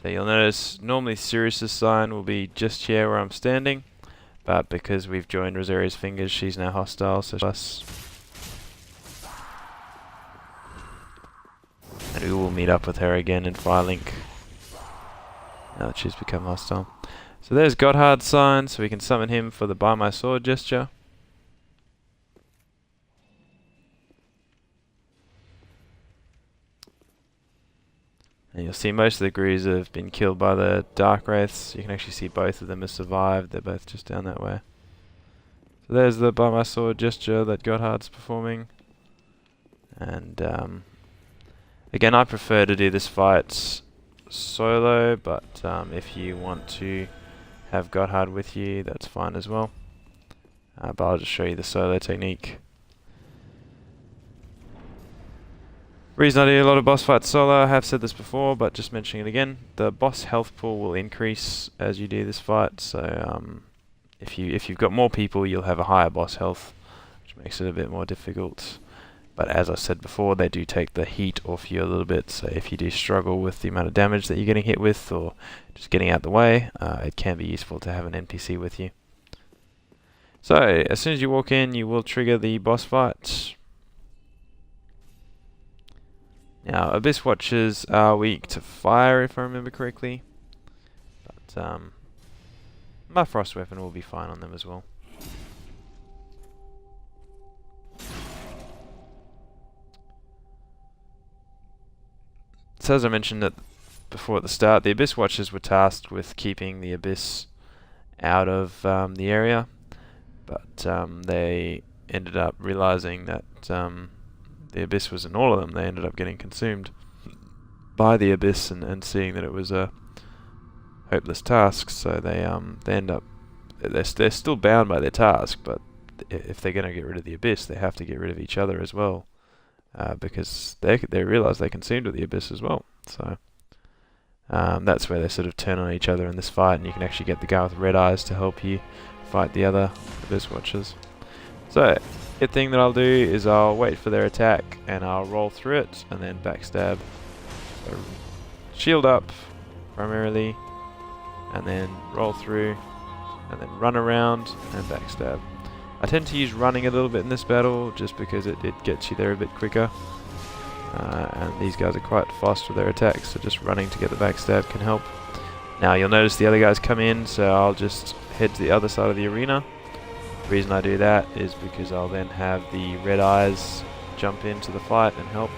Speaker 1: So you'll notice normally Sirius's sign will be just here where I'm standing, but because we've joined Rosaria's fingers, she's now hostile, so us. And we will meet up with her again in Firelink now that she's become hostile. So there's Gotthard's sign, so we can summon him for the By My Sword gesture. And you'll see most of the Grews have been killed by the Dark Wraiths. You can actually see both of them have survived. They're both just down that way. So there's the By My Sword gesture that Gotthard's performing. And again, I prefer to do this fight solo, but if you want to have Gotthard with you, that's fine as well. But I'll just show you the solo technique. Reason I do a lot of boss fights solo, I have said this before, but just mentioning it again, the boss health pool will increase as you do this fight, so if you've got more people, you'll have a higher boss health, which makes it a bit more difficult. But as I said before, they do take the heat off you a little bit, so if you do struggle with the amount of damage that you're getting hit with, or just getting out the way, it can be useful to have an NPC with you. So, as soon as you walk in, you will trigger the boss fight. Now, Abyss Watchers are weak to fire, if I remember correctly. But my Frost Weapon will be fine on them as well. So as I mentioned before at the start, the Abyss Watchers were tasked with keeping the Abyss out of the area. But they ended up realizing that the Abyss was in all of them. They ended up getting consumed by the Abyss and seeing that it was a hopeless task. So they end up they're still bound by their task, but if they're going to get rid of the Abyss, they have to get rid of each other as well, because they realise they consumed with the Abyss as well. So that's where they sort of turn on each other in this fight, and you can actually get the guy with red eyes to help you fight the other Abyss Watchers. So the thing that I'll do is I'll wait for their attack and I'll roll through it and then backstab. So shield up primarily, and then roll through, and then run around and backstab. I tend to use running a little bit in this battle just because it gets you there a bit quicker. And these guys are quite fast with their attacks, so just running to get the backstab can help. Now you'll notice the other guys come in, so I'll just head to the other side of the arena. The reason I do that is because I'll then have the red eyes jump into the fight and help.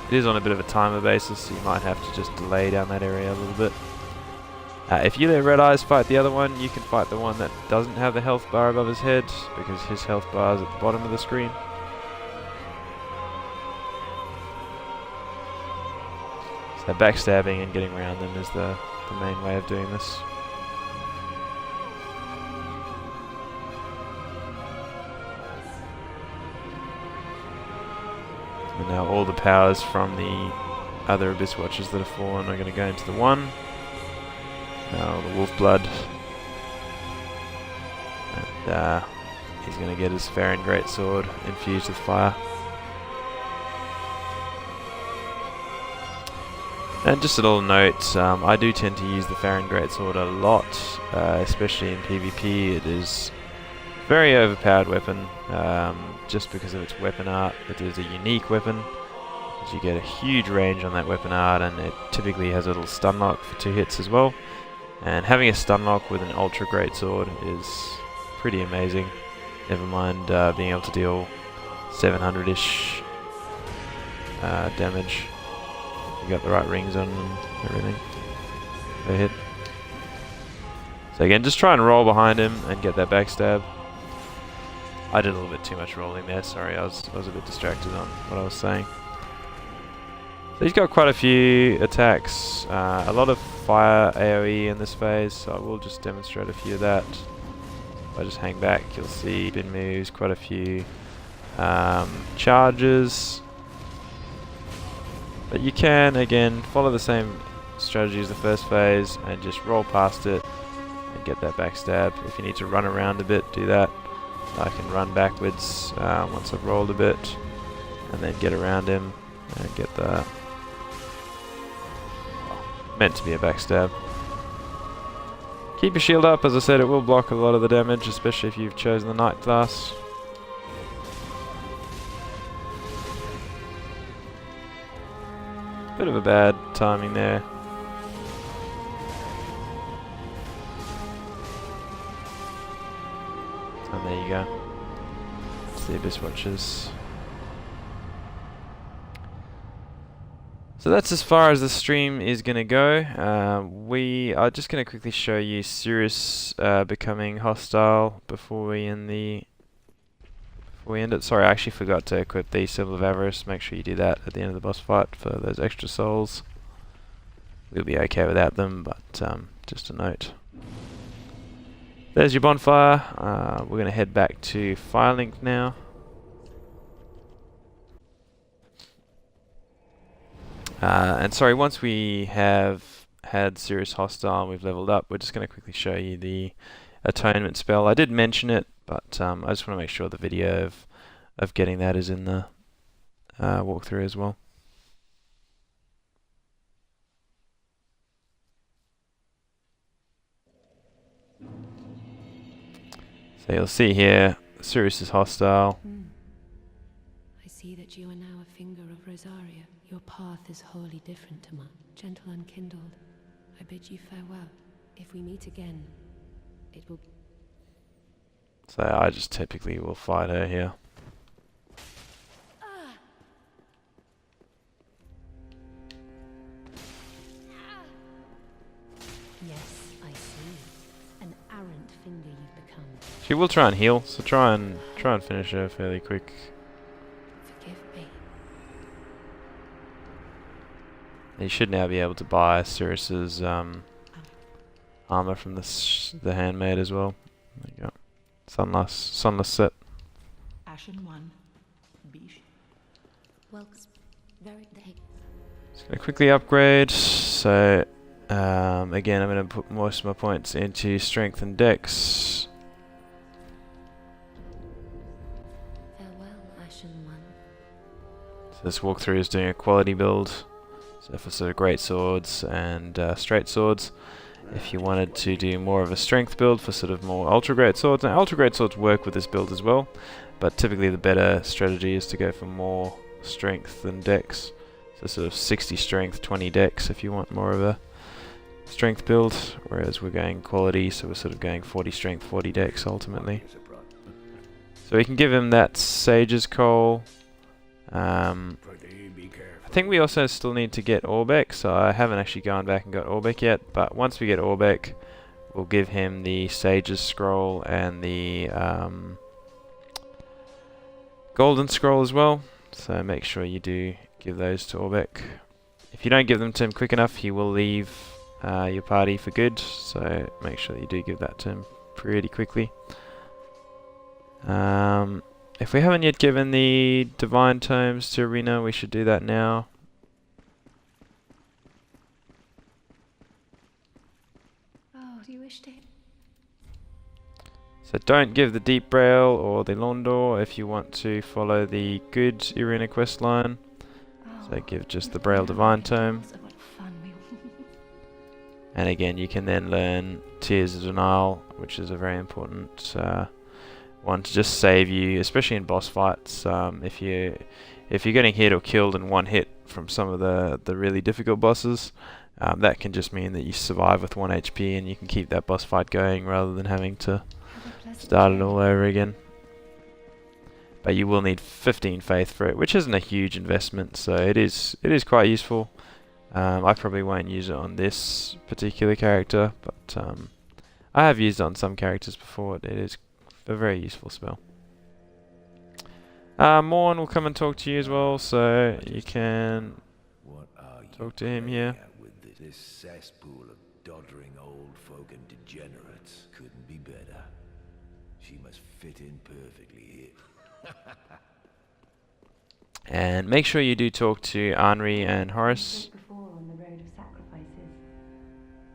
Speaker 1: It is on a bit of a timer basis, so you might have to just delay down that area a little bit. If you let red eyes fight the other one, you can fight the one that doesn't have the health bar above his head, because his health bar is at the bottom of the screen. So backstabbing and getting around them is the main way of doing this. And now all the powers from the other Abyss Watchers that have fallen are going to go into the one. Now the Wolf Blood. And he's going to get his Farron Greatsword infused with fire. And just a little note, I do tend to use the Farron Greatsword a lot, especially in PvP. It is a very overpowered weapon, just because of its weapon art. It is a unique weapon, because you get a huge range on that weapon art, and it typically has a little stun lock for 2 hits as well. And having a stun lock with an Ultra Greatsword is pretty amazing. Never mind being able to deal 700-ish damage. You got the right rings on and everything. They hit. So again, just try and roll behind him and get that backstab. I did a little bit too much rolling there. Sorry, I was a bit distracted on what I was saying. So he's got quite a few attacks. A lot of fire AoE in this phase, so I will just demonstrate a few of that. If I just hang back, you'll see bin moves, quite a few charges. But you can, again, follow the same strategy as the first phase and just roll past it and get that backstab. If you need to run around a bit, do that. I can run backwards once I've rolled a bit, and then get around him and get the... meant to be a backstab. Keep your shield up, as I said, it will block a lot of the damage, especially if you've chosen the Knight class. Bit of a bad timing there. And there you go. It's the Abyss Watchers. So that's as far as the stream is going to go. We are just going to quickly show you Sirius becoming hostile before we end it. Sorry, I actually forgot to equip the Symbol of Avarice. Make sure you do that at the end of the boss fight for those extra souls. We'll be okay without them, but just a note. There's your bonfire. We're going to head back to Firelink now. And sorry, once we have had Sirius hostile and we've leveled up, we're just going to quickly show you the atonement spell. I did mention it, but I just want to make sure the video of getting that is in the walkthrough as well. So you'll see here, Sirius is hostile.
Speaker 2: I see that you are now a finger of Rosaria. Your path is wholly different to mine. Gentle unkindled, I bid you farewell. If we meet again, it will...
Speaker 1: So I just typically will fight her here.
Speaker 2: Yes, I see. An arrant finger you've become.
Speaker 1: She will try and heal, so try and finish her fairly quick.
Speaker 2: Forgive me.
Speaker 1: You should now be able to buy Sirius's armor from the handmaid as well. There you go. Sunless set.
Speaker 3: Ashen 1. Bish.
Speaker 2: Welks. Very day.
Speaker 1: Just gonna quickly upgrade. So again, I'm gonna put most of my points into strength and dex.
Speaker 2: Farewell, Ashen One.
Speaker 1: So this walkthrough is doing a quality build. So for sort of great swords and straight swords. If you wanted to do more of a strength build for sort of more ultra great swords, now ultra great swords work with this build as well, but typically the better strategy is to go for more strength than dex. So sort of 60 strength, 20 dex if you want more of a strength build, whereas we're going quality, so we're sort of going 40 strength, 40 dex ultimately. So we can give him that Sage's Coal. I think we also still need to get Orbeck, so I haven't actually gone back and got Orbeck yet, but once we get Orbeck, we'll give him the Sage's Scroll and the Golden Scroll as well, so make sure you do give those to Orbeck. If you don't give them to him quick enough, he will leave your party for good, so make sure that you do give that to him pretty quickly. If we haven't yet given the Divine Tomes to Arena, we should do that now.
Speaker 2: Oh, do you wish to...
Speaker 1: So don't give the Deep Braille or the Londor if you want to follow the good Arena quest line. So give just the Braille Divine Tome. And again, you can then learn Tears of Denial, which is a very important one to just save you, especially in boss fights. If you're getting hit or killed in one hit from some of the really difficult bosses, that can just mean that you survive with 1 HP and you can keep that boss fight going rather than having to start it all over again. But you will need 15 faith for it, which isn't a huge investment, so it is quite useful. I probably won't use it on this particular character, but I have used it on some characters before. It is a very useful spell. Morn will come and talk to you as well, so you can talk to him here.
Speaker 4: With this cesspool of doddering old folk and degenerates couldn't be better. She must fit in perfectly here.
Speaker 1: And make sure you do talk to Henri and Horace.
Speaker 5: Before on the road of sacrifices,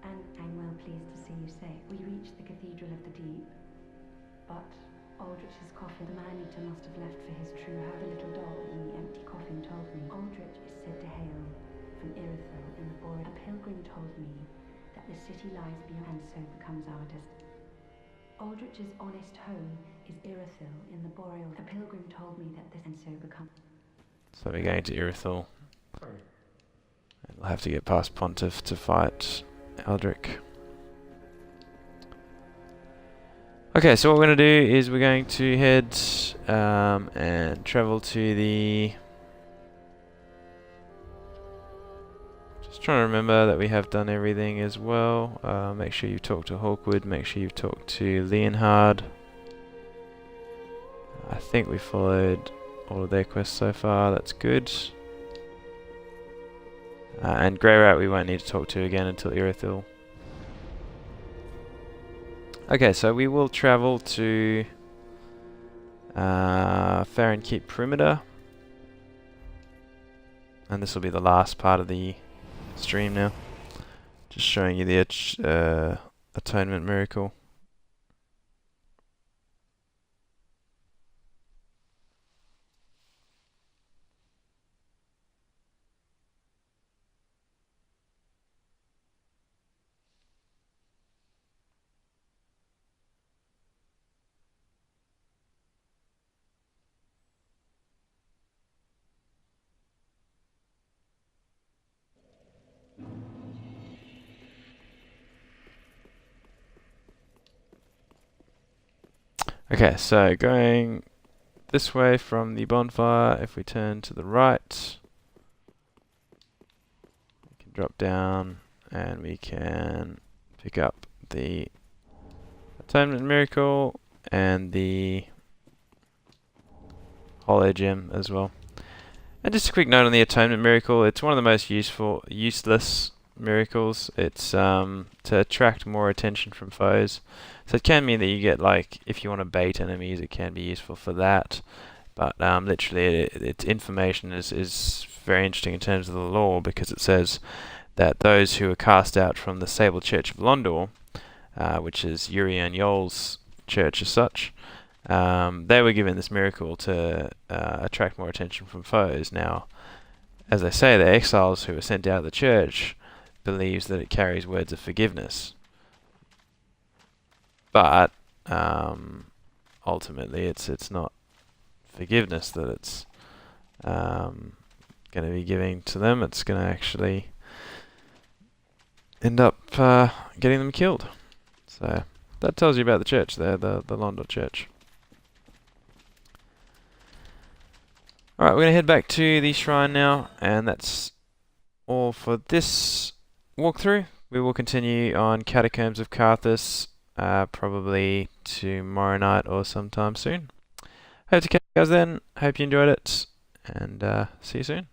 Speaker 5: and I'm well pleased to see you safe. We reached the Cathedral of the Deep, but Aldrich's coffin, the man-eater must have left for his true how the little doll in the empty coffin told me. Aldrich is said to hail from Irithyll in the Boreal. A pilgrim told me that that the city lies beyond, and so becomes our destiny. Aldrich's honest home is Irithyll in the Boreal. A pilgrim told me that this, and so becomes.
Speaker 1: So we're going to Irithyll. And we'll have to get past Pontiff to fight Aldrich. Okay, so what we're going to do is we're going to head and travel to the... Just trying to remember that we have done everything as well. Make sure you talk to Hawkwood, make sure you've talked to Leonhard. I think we followed all of their quests so far, that's good. And Grey Rat we won't need to talk to again until Irithyll. Okay, so we will travel to Farron Keep perimeter, and this will be the last part of the stream now. Just showing you the atonement miracle. Okay, so going this way from the bonfire, if we turn to the right, we can drop down and we can pick up the atonement miracle and the hollow gem as well. And just a quick note on the atonement miracle, it's one of the most useless miracles. It's to attract more attention from foes. So it can mean that you get, like, if you want to bait enemies, it can be useful for that. But literally, its information is very interesting in terms of the lore, because it says that those who are cast out from the Sable Church of Londor, which is Yuri and Yol's church as such, they were given this miracle to attract more attention from foes. Now, as I say, the exiles who were sent out of the church believes that it carries words of forgiveness. But ultimately, it's not forgiveness that it's going to be giving to them. It's going to actually end up getting them killed. So that tells you about the church there, the Londor church. Alright, we're going to head back to the shrine now, and that's all for this walkthrough. We will continue on Catacombs of Carthus, probably tomorrow night or sometime soon. Hope to catch you guys then. Hope you enjoyed it, and see you soon.